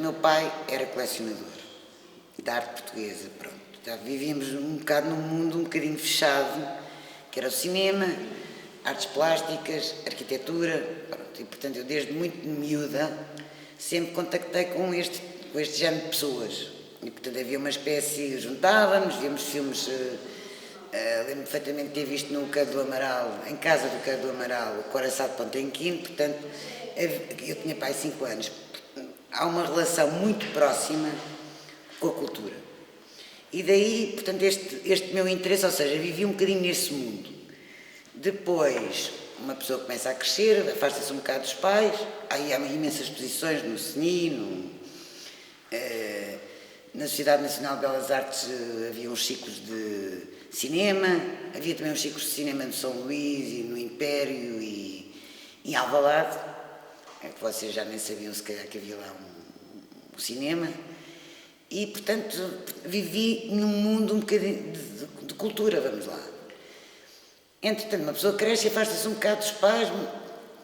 meu pai era colecionador da arte portuguesa, pronto. Já vivíamos um bocado num mundo um bocadinho fechado, que era o cinema, artes plásticas, arquitetura, pronto. E portanto eu desde muito miúda sempre contactei com este género de pessoas. E portanto havia uma espécie, juntávamos, víamos filmes, lembro-me perfeitamente de ter visto no Cado do Amaral, em casa do Cado do Amaral, o Coração de Pontenquim, portanto eu tinha pai 5 anos. Há uma relação muito próxima com a cultura. E daí, portanto, este meu interesse, ou seja, vivi um bocadinho nesse mundo. Depois, uma pessoa começa a crescer, afasta-se um bocado dos pais, aí há imensas exposições no CNI, na Sociedade Nacional de Belas Artes havia uns ciclos de cinema, havia também uns ciclos de cinema no São Luís e no Império e em Alvalade, que vocês já nem sabiam se calhar que havia lá um cinema. E, portanto, vivi num mundo um bocadinho de cultura, vamos lá. Entretanto, uma pessoa cresce e afasta-se um bocado dos pais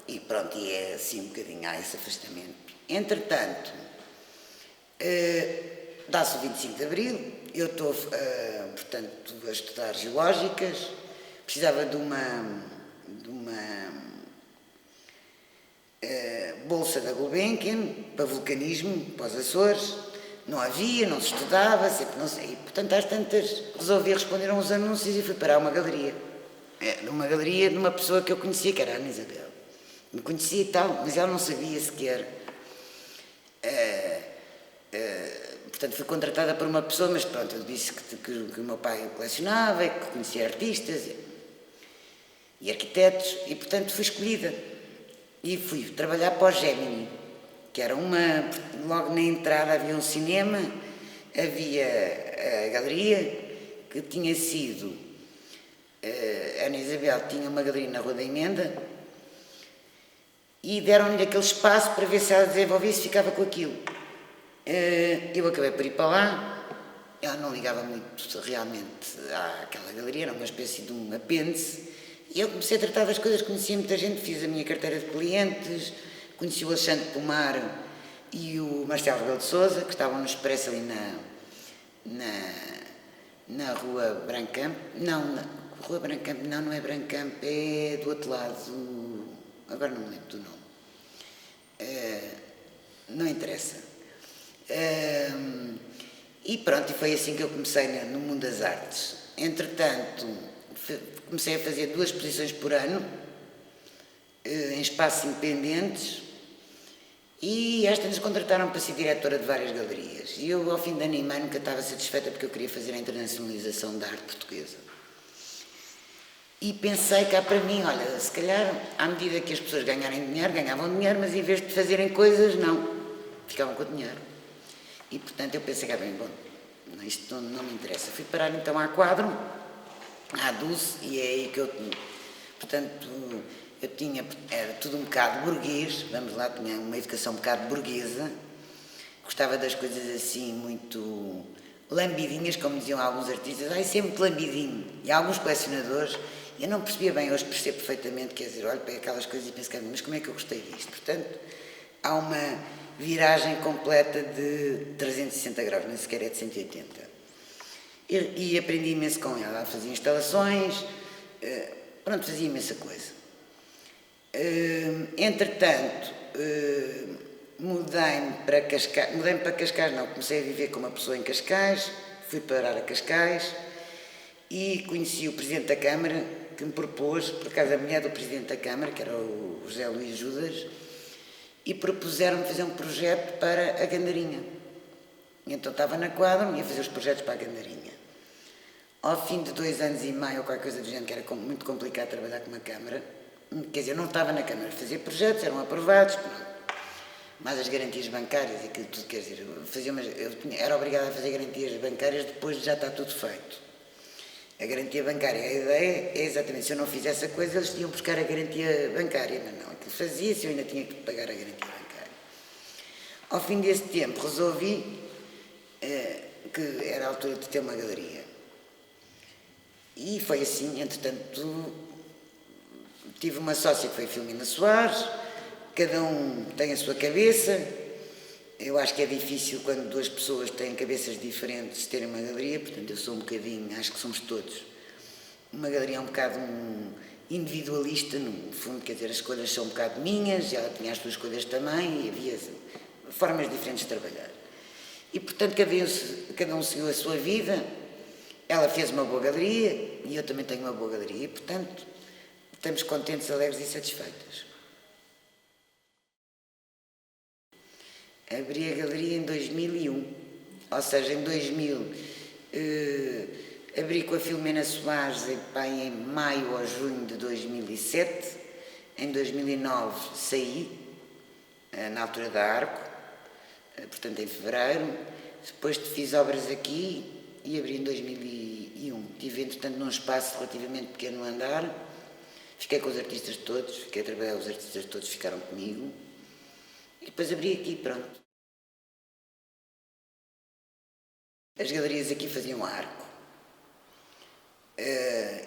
e pronto, e é assim um bocadinho, há esse afastamento. Entretanto, dá-se o 25 de Abril, eu estou, portanto, a estudar geológicas, precisava de uma bolsa da Gulbenkian para vulcanismo, para os Açores. Não havia, não se estudava, sempre não sei. E, portanto, às tantas, resolvi responder a uns anúncios e fui parar uma galeria. Uma galeria de uma pessoa que eu conhecia, que era a Ana Isabel. Me conhecia e tal, mas ela não sabia sequer. Portanto, fui contratada por uma pessoa, mas pronto, eu disse que o meu pai colecionava e que conhecia artistas e arquitetos, e portanto fui escolhida. E fui trabalhar para o Gemini, que era logo na entrada havia um cinema, havia a galeria, que tinha sido, a Ana Isabel tinha uma galeria na Rua da Emenda, e deram-lhe aquele espaço para ver se ela desenvolvia-se e ficava com aquilo. Eu acabei por ir para lá, ela não ligava muito realmente àquela galeria, era uma espécie de um apêndice, e eu comecei a tratar das coisas, conhecia muita gente, fiz a minha carteira de clientes, conheci o Alexandre Pomar e o Marcelo Rebelo de Sousa, que estavam no Expresso ali na Rua Brancamp. Rua Brancamp, não é Brancamp, é do outro lado, agora não me lembro do nome. Não interessa. E pronto, e foi assim que eu comecei no mundo das artes. Entretanto, comecei a fazer 2 exposições por ano, em espaços independentes, e esta nos contrataram para ser diretora de várias galerias. E eu, ao fim de ano e meio, nunca estava satisfeita porque eu queria fazer a internacionalização da arte portuguesa. E pensei cá para mim, olha, se calhar, à medida que as pessoas ganhavam dinheiro, mas em vez de fazerem coisas, não, ficavam com o dinheiro. E, portanto, eu pensei cá bem, bom, isto não me interessa. Fui parar então à Quadro, à Dulce, e é aí que eu, portanto, era tudo um bocado burguês, vamos lá, tinha uma educação um bocado burguesa, gostava das coisas assim muito lambidinhas, como diziam alguns artistas, isso é muito lambidinho, e alguns colecionadores, eu não percebia bem, hoje percebo perfeitamente, quer dizer, olho para aquelas coisas e penso, mas como é que eu gostei disto? Portanto, há uma viragem completa de 360 graus, nem sequer é de 180. E aprendi imenso com ela, fazia instalações, pronto, fazia imensa coisa. Entretanto, mudei-me para Cascais, não, comecei a viver com uma pessoa em Cascais, fui parar a Cascais e conheci o Presidente da Câmara, que me propôs, por acaso a mulher do Presidente da Câmara, que era o José Luís Judas, e propuseram-me fazer um projeto para a Gandarinha. Então estava na Quadra, ia fazer os projetos para a Gandarinha. Ao fim de 2 anos e meio, ou qualquer coisa do género, que era muito complicado trabalhar com uma Câmara, quer dizer, eu não estava na Câmara, fazia projetos, eram aprovados, mas as garantias bancárias, aquilo tudo, quer dizer, eu era obrigada a fazer garantias bancárias depois de já estar tudo feito. A garantia bancária, a ideia é exatamente, se eu não fizesse a coisa, eles iam buscar a garantia bancária, mas não, aquilo fazia-se, eu ainda tinha que pagar a garantia bancária. Ao fim desse tempo, resolvi que era a altura de ter uma galeria. E foi assim, entretanto, tive uma sócia que foi a Filomena Soares, cada um tem a sua cabeça, Eu acho que é difícil quando duas pessoas têm cabeças diferentes terem uma galeria, portanto eu sou um bocadinho, acho que somos todos. Uma galeria é um bocado individualista, no fundo, quer dizer, as escolhas são um bocado minhas, ela tinha as suas escolhas também e havia formas diferentes de trabalhar. E portanto cada um seguiu a sua vida, ela fez uma boa galeria e eu também tenho uma boa galeria e portanto estamos contentes, alegres e satisfeitos. Abri a galeria em 2001, ou seja, em 2000 abri com a Filomena Soares em maio ou junho de 2007, em 2009 saí, na altura da Arco, portanto em fevereiro, depois fiz obras aqui e abri em 2001. Estive, entretanto, num espaço relativamente pequeno no andar, fiquei com os artistas todos, fiquei a trabalhar, os artistas todos ficaram comigo. E depois abri aqui, pronto. As galerias aqui faziam arco,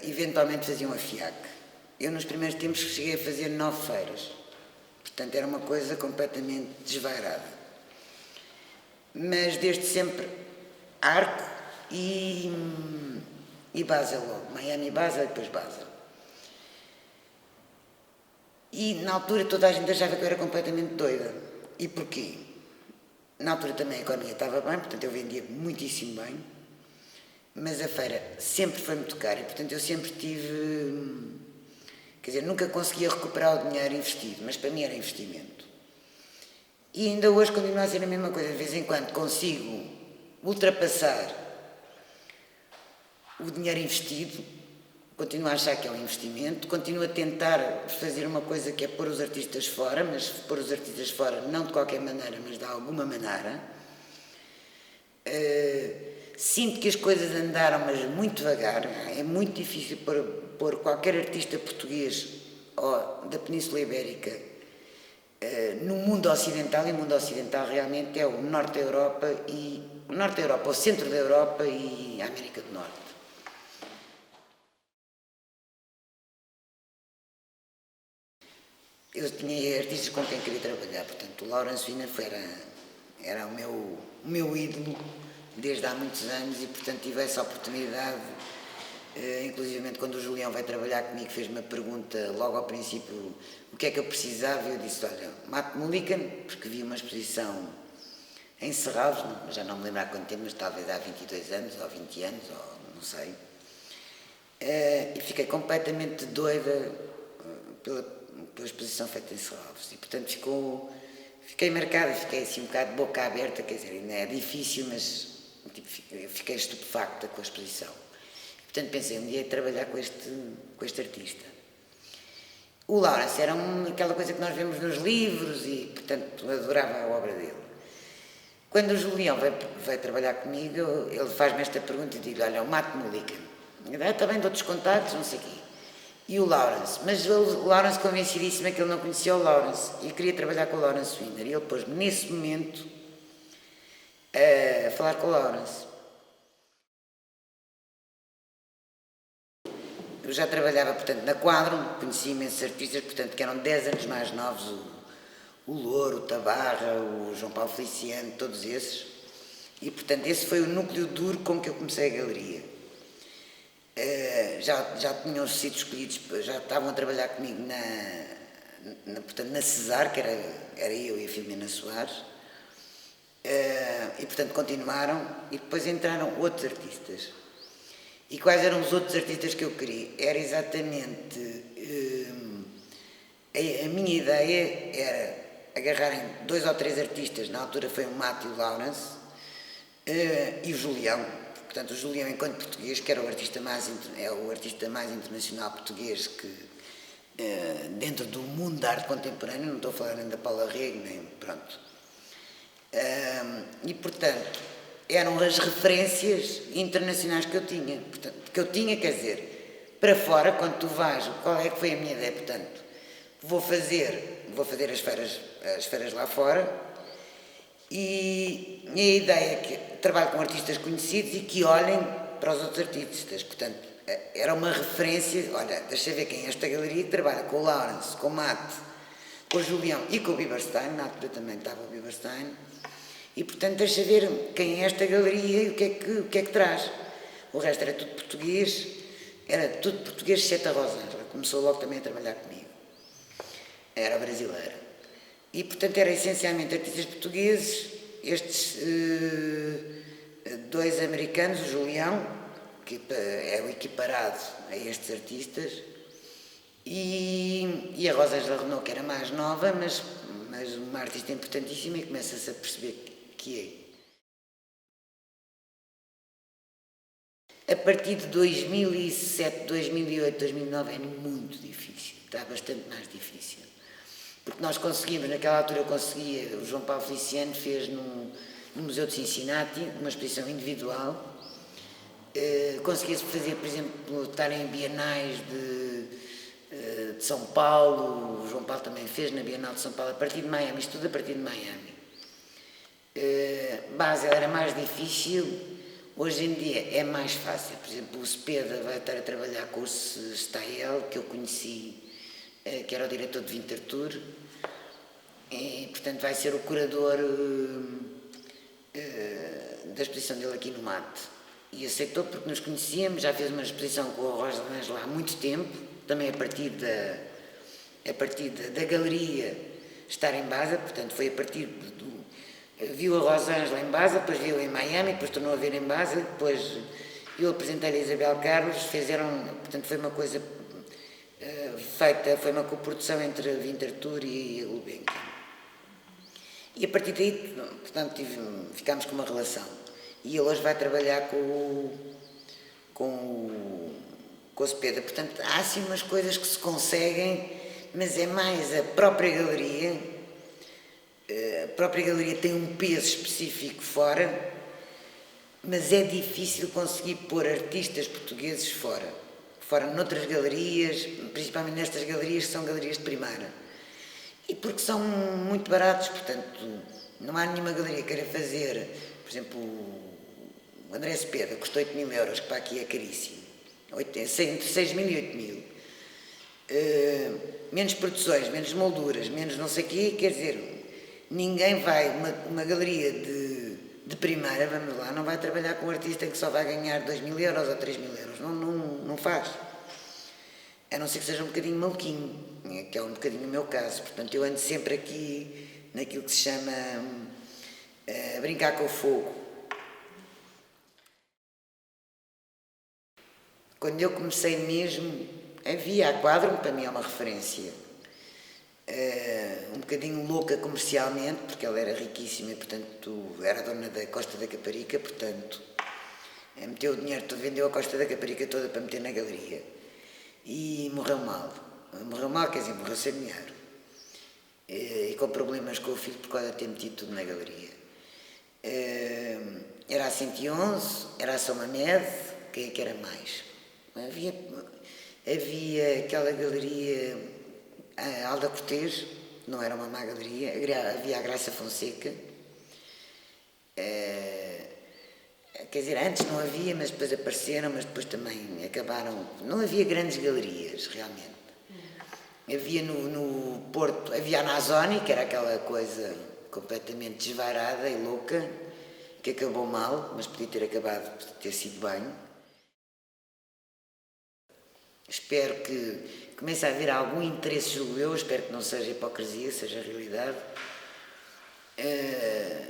eventualmente faziam a FIAC. Eu nos primeiros tempos cheguei a fazer 9 feiras, portanto era uma coisa completamente desvairada. Mas desde sempre arco e Basel logo, Miami Basel e depois Basel. E na altura toda a gente achava que eu era completamente doida. E porquê? Na altura também a economia estava bem, portanto eu vendia muitíssimo bem, mas a feira sempre foi muito cara e portanto eu sempre tive, quer dizer, nunca conseguia recuperar o dinheiro investido, mas para mim era investimento. E ainda hoje continua a ser a mesma coisa, de vez em quando consigo ultrapassar o dinheiro investido, continuo a achar que é um investimento, continuo a tentar fazer uma coisa que é pôr os artistas fora, mas pôr os artistas fora não de qualquer maneira, mas de alguma maneira. Sinto que as coisas andaram, mas muito devagar. É muito difícil pôr qualquer artista português ou da Península Ibérica no mundo ocidental, e o mundo ocidental realmente é o norte da Europa, o centro da Europa e a América do Norte. Eu tinha artistas com quem queria trabalhar, portanto o Laurence Wiener era o meu ídolo desde há muitos anos e portanto tive essa oportunidade, inclusivamente quando o Julião veio trabalhar comigo fez-me a pergunta logo ao princípio o que é que eu precisava e eu disse, olha, Matt Mullican, porque vi uma exposição em Serralves, já não me lembro há quanto tempo, mas talvez há 22 anos ou 20 anos, ou não sei, e fiquei completamente doida pela exposição feita em Serralves e portanto fiquei marcada, fiquei assim um bocado de boca aberta, quer dizer, ainda é difícil, mas tipo, fiquei estupefacta com a exposição. E, portanto pensei um dia em trabalhar com este artista. O Laurence era aquela coisa que nós vemos nos livros e portanto adorava a obra dele. Quando o Julião veio trabalhar comigo, ele faz-me esta pergunta e digo, olha, o Matt Mullican, também de outros contactos, não sei o quê. E o Laurence, mas o Laurence convencidíssimo que ele não conhecia o Laurence e queria trabalhar com o Laurence Wiener e ele pôs-me nesse momento a falar com o Laurence. Eu já trabalhava, portanto, na Quadro, conhecia imensos artistas, portanto, que eram 10 anos mais novos, o Louro, o Tabarra, o João Paulo Feliciano, todos esses. E, portanto, esse foi o núcleo duro com que eu comecei a galeria. Já tinham sido escolhidos, já estavam a trabalhar comigo portanto, na Cesar, que era eu e a Filomena Soares, e portanto continuaram, e depois entraram outros artistas. E quais eram os outros artistas que eu queria? Era exatamente, a minha ideia era agarrarem 2 ou 3 artistas, na altura foi o Matt e o Laurence, e o Julião. Portanto, o Julião, enquanto português, que era o artista mais internacional português que, dentro do mundo da arte contemporânea, não estou a falar nem da Paula Rego, nem pronto. E, portanto, eram as referências internacionais que eu tinha. Portanto, quer dizer, para fora, quando tu vais, qual é que foi a minha ideia? Portanto, vou fazer as feiras lá fora, e a ideia é que trabalho com artistas conhecidos e que olhem para os outros artistas. Portanto, era uma referência, olha, deixa eu ver quem é esta galeria que trabalha com o Laurence, com o Matt, com o Julião e com o Bieberstein, na altura também estava o Bieberstein, E, portanto, deixa ver quem é esta galeria e o que é que traz. O resto era tudo português, exceto a Rosângela, começou logo também a trabalhar comigo. Era brasileira. E, portanto, era essencialmente artistas portugueses, estes dois americanos, o Julião, que é o equiparado a estes artistas, e a Rosângela Renault, que era mais nova, mas uma artista importantíssima, e começa-se a perceber que é. A partir de 2007, 2008, 2009 é muito difícil, está bastante mais difícil. Porque nós conseguimos, naquela altura eu conseguia, o João Paulo Feliciano fez no Museu de Cincinnati, uma exposição individual, conseguia-se fazer, por exemplo, estar em bienais de São Paulo, o João Paulo também fez na Bienal de São Paulo, a partir de Miami, isto tudo a partir de Miami. Basel era mais difícil, hoje em dia é mais fácil. Por exemplo, o Cepeda vai estar a trabalhar com o Stael, que eu conheci, que era o diretor de Winterthur, e portanto vai ser o curador da exposição dele aqui no Mate. E aceitou porque nos conhecíamos, já fez uma exposição com a Rosângela há muito tempo, também a partir da galeria estar em Basel, portanto foi a partir viu a Rosângela em Basel, depois viu em Miami, depois tornou a ver em Basel, depois eu apresentei-lhe a Isabel Carlos, portanto foi uma coisa feita, foi uma coprodução entre a Winterthur e a Gulbenkian. E a partir daí, portanto, ficámos com uma relação. E ele hoje vai trabalhar com o Cepeda. Portanto, há assim umas coisas que se conseguem, mas é mais a própria galeria. A própria galeria tem um peso específico fora, mas é difícil conseguir pôr artistas portugueses fora noutras galerias, principalmente nestas galerias que são galerias de primeira. E porque são muito baratos, portanto, não há nenhuma galeria que queira fazer, por exemplo, o André Cepeda custou 8.000 euros, que para aqui é caríssimo, entre 6.000 e 8.000. Menos produções, menos molduras, menos não sei o quê, quer dizer, ninguém vai, uma galeria de primeira, vamos lá, não vai trabalhar com um artista que só vai ganhar 2.000 euros ou 3.000 euros, não faz. A não ser que seja um bocadinho maluquinho, que é um bocadinho o meu caso. Portanto, eu ando sempre aqui naquilo que se chama brincar com o fogo. Quando eu comecei mesmo, havia a Quadro, para mim é uma referência, um bocadinho louca comercialmente, porque ela era riquíssima e, portanto, era dona da Costa da Caparica, portanto, meteu o dinheiro todo, vendeu a Costa da Caparica toda para meter na galeria. E morreu mal, quer dizer, morreu sem dinheiro, e com problemas com o filho por causa de ter metido tudo na galeria. Era a 111, era a São Mamed, quem é que era mais? Havia aquela galeria, a Alda Cortês, não era uma má galeria, havia a Graça Fonseca, quer dizer, antes não havia, mas depois apareceram, mas depois também acabaram. Não havia grandes galerias, realmente. Havia no Porto, havia a Nazoni, que era aquela coisa completamente desvairada e louca, que acabou mal, mas podia ter acabado, podia ter sido bem. Espero que comece a haver algum interesse, julgo eu, espero que não seja hipocrisia, seja realidade.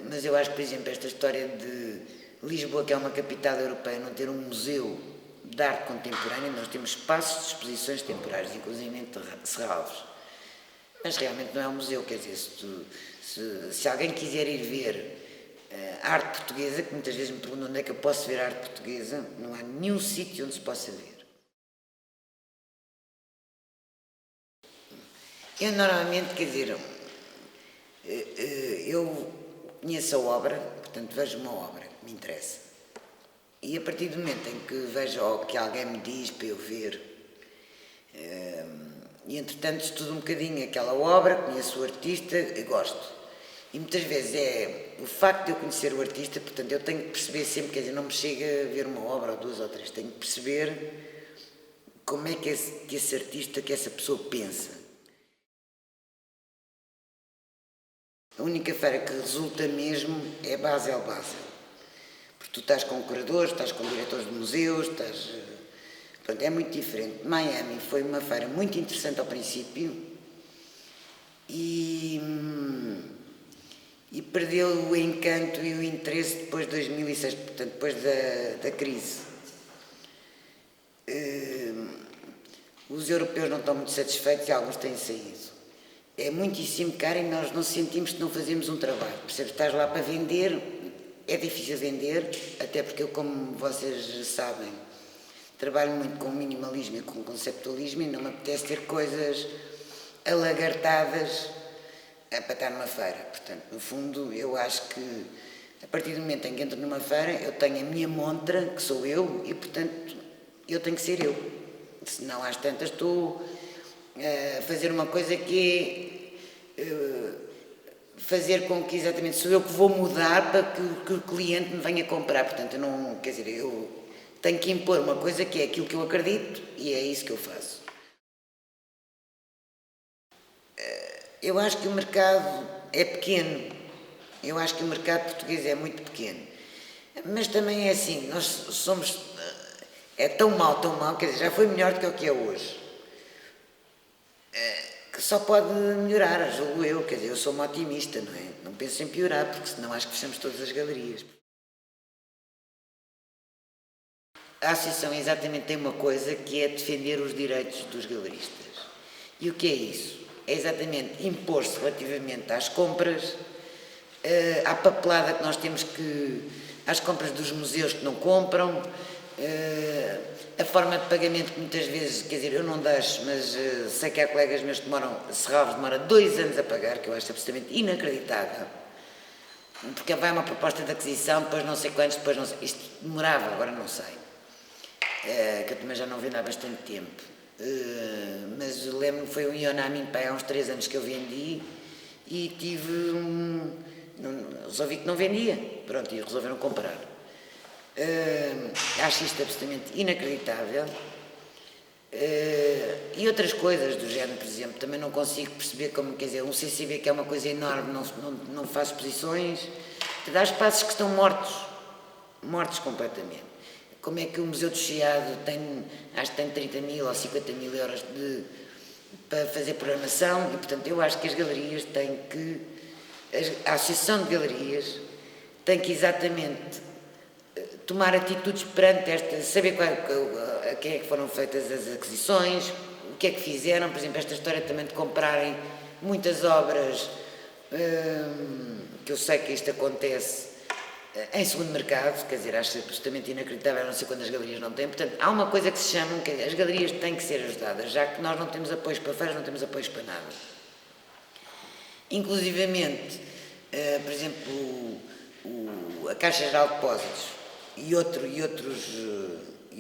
Mas eu acho que, por exemplo, esta história de Lisboa, que é uma capital europeia, não ter um museu de arte contemporânea, nós temos espaços de exposições temporárias, inclusive Serralves, mas realmente não é um museu, quer dizer, se alguém quiser ir ver arte portuguesa, que muitas vezes me perguntam onde é que eu posso ver arte portuguesa, não há nenhum sítio onde se possa ver. Eu normalmente, quer dizer, eu conheço a obra, portanto vejo uma obra que me interessa. E a partir do momento em que vejo ou que alguém me diz para eu ver, e entretanto estudo um bocadinho aquela obra, conheço o artista e gosto. E muitas vezes é o facto de eu conhecer o artista, portanto eu tenho que perceber sempre, quer dizer, não me chega a ver uma obra ou duas ou três, tenho que perceber como é que esse artista, que essa pessoa pensa. A única feira que resulta mesmo é Basel. Porque tu estás com curadores, estás com diretores de museus, Pronto, é muito diferente. Miami foi uma feira muito interessante ao princípio e perdeu o encanto e o interesse depois de 2006, portanto, depois da crise. Os europeus não estão muito satisfeitos e alguns têm saído. É muitíssimo caro e nós não sentimos que não fazemos um trabalho. Percebes? Estás lá para vender, é difícil vender, até porque eu, como vocês sabem, trabalho muito com minimalismo e com conceptualismo e não me apetece ter coisas alagartadas para estar numa feira. Portanto, no fundo, eu acho que a partir do momento em que entro numa feira, eu tenho a minha montra, que sou eu, e portanto, eu tenho que ser eu. Senão, às tantas, estou a fazer uma coisa que é fazer com que exatamente sou eu que vou mudar para que o cliente me venha comprar. Portanto, eu não, quer dizer, eu tenho que impor uma coisa que é aquilo que eu acredito e é isso que eu faço. Eu acho que o mercado é pequeno. Eu acho que o mercado português é muito pequeno. Mas também é assim, nós somos... É tão mau, quer dizer, já foi melhor do que o que é hoje. Que só pode melhorar, julgo eu, quer dizer, eu sou uma otimista, não é? Não penso em piorar, porque senão acho que fechamos todas as galerias. A associação exatamente tem uma coisa que é defender os direitos dos galeristas. E o que é isso? É exatamente impor-se relativamente às compras, à papelada que nós temos às compras dos museus que não compram, a forma de pagamento que muitas vezes, quer dizer, eu não deixo, mas sei que há colegas meus que Serralves demora 2 anos a pagar, que eu acho absolutamente inacreditável, porque vai uma proposta de aquisição, depois não sei quantos, depois não sei, isto demorava, agora não sei, que eu também já não vendo há bastante tempo, mas lembro-me que foi um Ionami há uns 3 anos que eu vendi e resolvi que não vendia, pronto, e resolveram comprar. Acho isto absolutamente inacreditável. E outras coisas do género, por exemplo, também não consigo perceber como, quer dizer, um CCB que é uma coisa enorme, não faz exposições, te dá espaços que estão mortos completamente. Como é que o Museu do Chiado acho que tem 30 mil ou 50 mil euros para fazer programação e, portanto, eu acho que as galerias a Associação de Galerias tem que exatamente tomar atitudes perante saber a quem é que foram feitas as aquisições, o que é que fizeram, por exemplo, esta história também de comprarem muitas obras, que eu sei que isto acontece em segundo mercado, quer dizer, acho absolutamente inacreditável, não sei quando as galerias não têm, portanto, há uma coisa que se chama, que as galerias têm que ser ajudadas, já que nós não temos apoios para feiras, não temos apoios para nada. Inclusivamente, por exemplo, a Caixa Geral de Depósitos e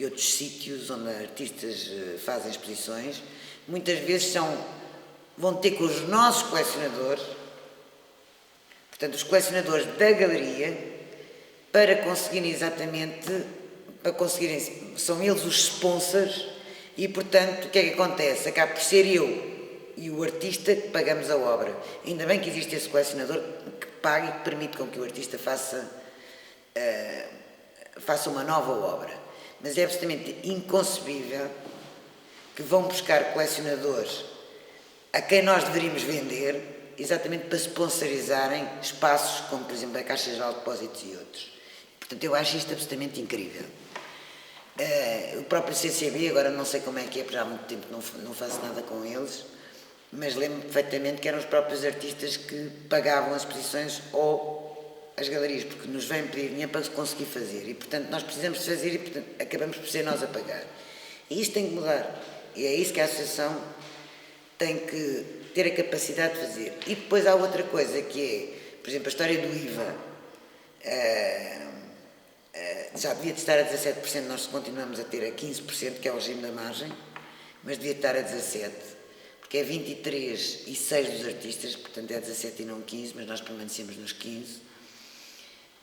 outros sítios onde artistas fazem exposições, muitas vezes vão ter com os nossos colecionadores, portanto, os colecionadores da galeria, para conseguirem são eles os sponsors e, portanto, o que é que acontece? Acaba por ser eu e o artista que pagamos a obra. Ainda bem que existe esse colecionador que paga e que permite com que o artista faça uma nova obra. Mas é absolutamente inconcebível que vão buscar colecionadores a quem nós deveríamos vender exatamente para sponsorizarem espaços como, por exemplo, a Caixa Geral de Depósitos e outros. Portanto, eu acho isto absolutamente incrível. O próprio CCB, agora não sei como é que é, porque já há muito tempo não faço nada com eles, mas lembro perfeitamente que eram os próprios artistas que pagavam as exposições ou as galerias, porque nos vêm pedir dinheiro para conseguir fazer. E, portanto, nós precisamos de fazer e, portanto, acabamos por ser nós a pagar. E isto tem que mudar. E é isso que a Associação tem que ter a capacidade de fazer. E depois há outra coisa que é, por exemplo, a história do IVA. Já devia estar a 17%, nós continuamos a ter a 15%, que é o regime da margem, mas devia estar a 17%, porque é 23,6% dos artistas, portanto é 17% e não 15%, mas nós permanecemos nos 15%.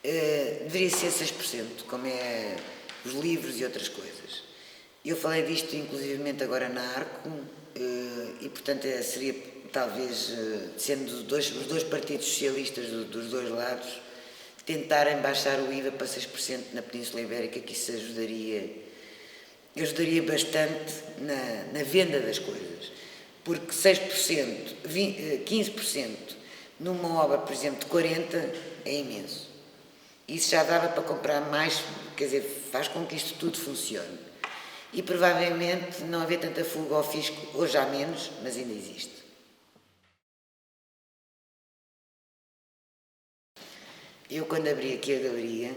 Deveria ser 6%, como é os livros e outras coisas. Eu falei disto inclusivamente agora na Arco, e portanto seria talvez, sendo os dois partidos socialistas dos dois lados, tentarem baixar o IVA para 6% na Península Ibérica, que isso ajudaria bastante na venda das coisas. Porque 6%, 15% numa obra, por exemplo, de 40 é imenso. Isso já dava para comprar mais, quer dizer, faz com que isto tudo funcione. E provavelmente não haver tanta fuga ao fisco, hoje há menos, mas ainda existe. Eu, quando abri aqui a galeria,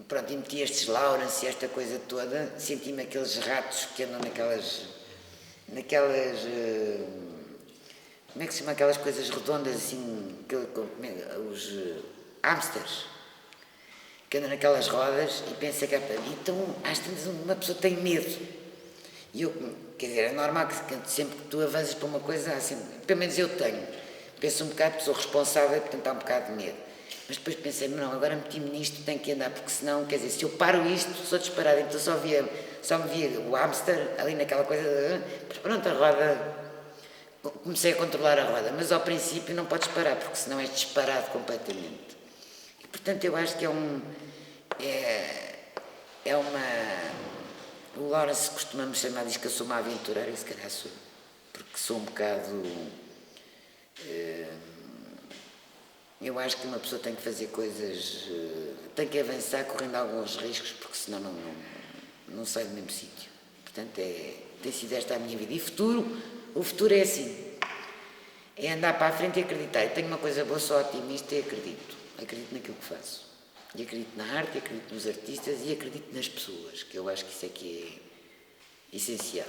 pronto, e meti estes Lawrence e esta coisa toda, senti-me aqueles ratos que andam naquelas como é que se chama aquelas coisas redondas assim, os hamsters, que andam naquelas rodas, e pensei que então às tantas uma pessoa tem medo. E eu, quer dizer, é normal que sempre que tu avanças para uma coisa, assim, pelo menos eu tenho, penso um bocado, sou responsável e portanto há um bocado de medo. Mas depois pensei, não, agora meti-me nisto, tenho que andar, porque senão, quer dizer, se eu paro isto, sou disparada, então só me via o hamster ali naquela coisa, pronto, a roda, comecei a controlar a roda, mas ao princípio não podes parar, porque senão és disparado completamente. E portanto eu acho que o Lawrence costuma-me chamar, diz que eu sou uma aventureira, e se calhar sou, porque sou um bocado... Eu acho que uma pessoa tem que fazer coisas, tem que avançar correndo alguns riscos, porque senão não sai do mesmo sítio. Portanto, tem sido esta a minha vida. E o futuro é assim, é andar para a frente e acreditar. Eu tenho uma coisa boa, sou otimista e acredito naquilo que faço. E acredito na arte, acredito nos artistas e acredito nas pessoas, que eu acho que isso é que é essencial.